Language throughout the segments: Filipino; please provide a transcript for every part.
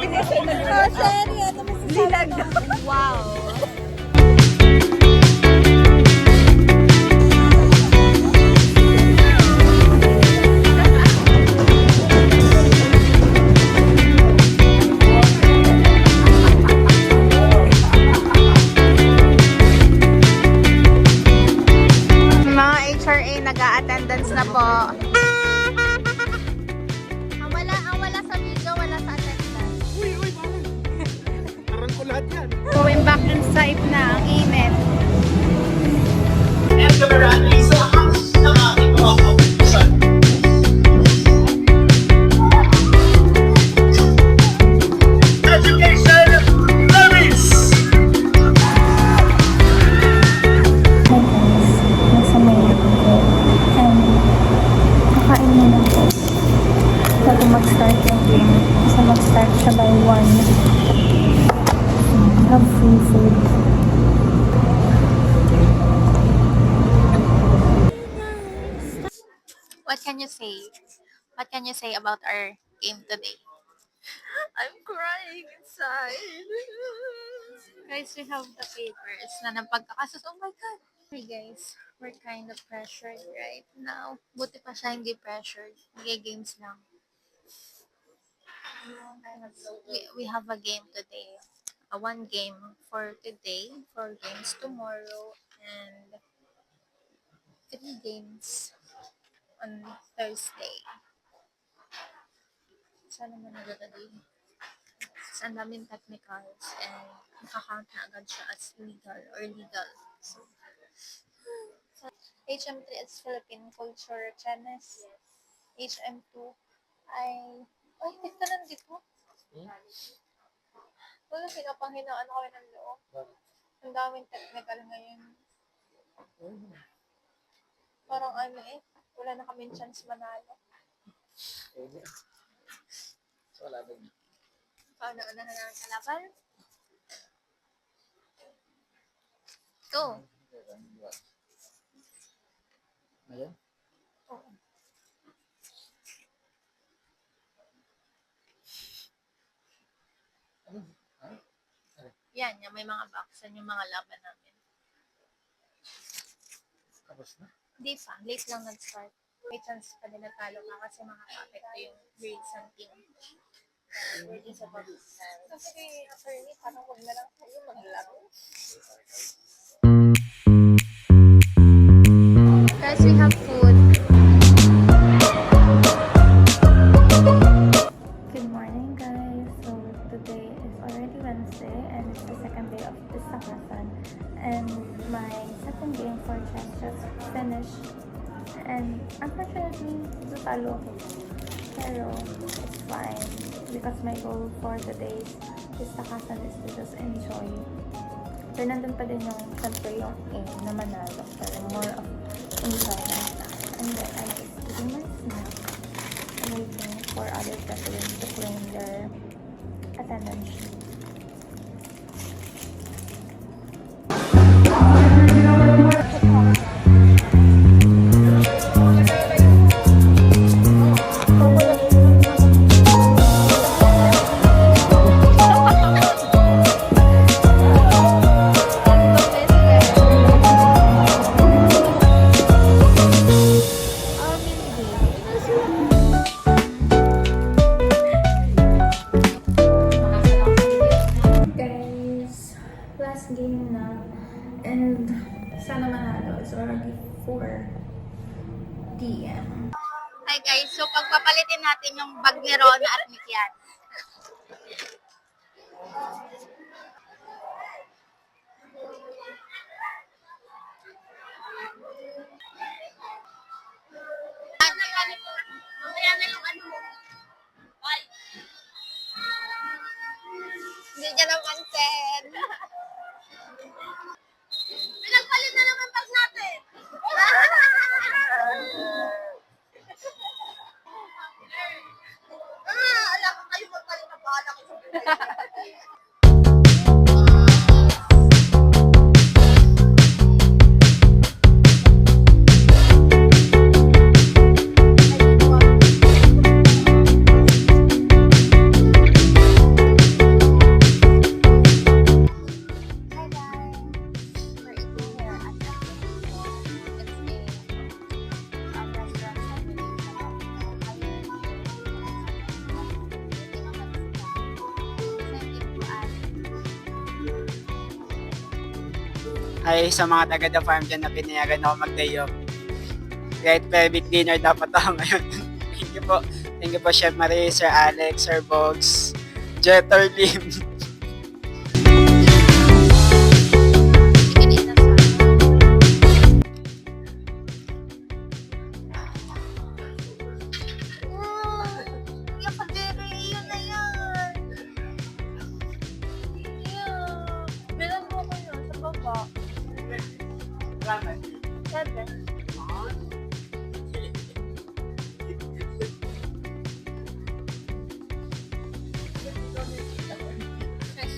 Oh, Sherry, ano masasabi mo? Wow. Mga HRA nag-a-attendance na po. Ang wala sa video, wala sa attendance. Uy, parang ko lahat yan. Going back inside na, ang init. And the marami sa house ng aking mga kapulisan. Education Levis! Nasa may ako. And kakain mo na po. Bago mag-start yung game. Kasi mag-start siya by 1. Have free food. What can you say? What can you say about our game today? I'm crying inside. Guys, we have the papers na ng pagkakasus. Oh my God. Hey guys, we're kind of pressured right now. Buti pa siya hindi pressured. Games lang. We have a game today. One game for today, 4 games tomorrow, and 3 games on Thursday. Sana man today. Ang daming technicals and makakount na agad siya as legal or legal. So, HM3 is Philippine Culture Chinese. HM2 ay hindi ka nandito. Wala, pinapanghinaan ako ng loob. Ang daming technical ngayon. Parang wala na kaming chance manalo. So, wala din. Paano na ng kalaban? Ito. Ayan? Oo. Yan, may mga boxan yung mga laban namin. Tapos na? Hindi pa, late lang nag-start. May chance pa din natalo ka kasi makakapekto yung grades ng team. Kasi kay attorney, parang huwag na lang tayo maglaro. Guys, we have food. Good morning, guys. So today is already Wednesday and it's the second day of Pistakasan. And my second game for chess just finished. And unfortunately, natalo ako. Pero it's fine because my goal for today's Pistakasan is to just enjoy. So nandun pa din yung syempre yung aim na manalo. Pero more of enjoyment na. And then I just eating my snack. Waiting for other presidents to claim their attendance sheet. Guys, last game na and sana manalo. It's already 4 p.m. Hi guys, so pagpapalitin natin yung bag ni Rona at ni Kian. Hindi niya napansin. Pinagpalit na naman bag natin. Alam ko kayo magpalit na bahala ko sa Ay sa mga taga The Farm dyan na pinayagan ako mag-day off. Kahit private dinner dapat ako ngayon. Thank you po. Thank you po, Chef Marie, Sir Alex, Sir Bogs, Jeter Lim. Sige din na sa yung kadiri, yun na yan. Yeah. Bilang mo ko yun sa baba. 7.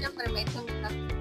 Siyempre may tungkol.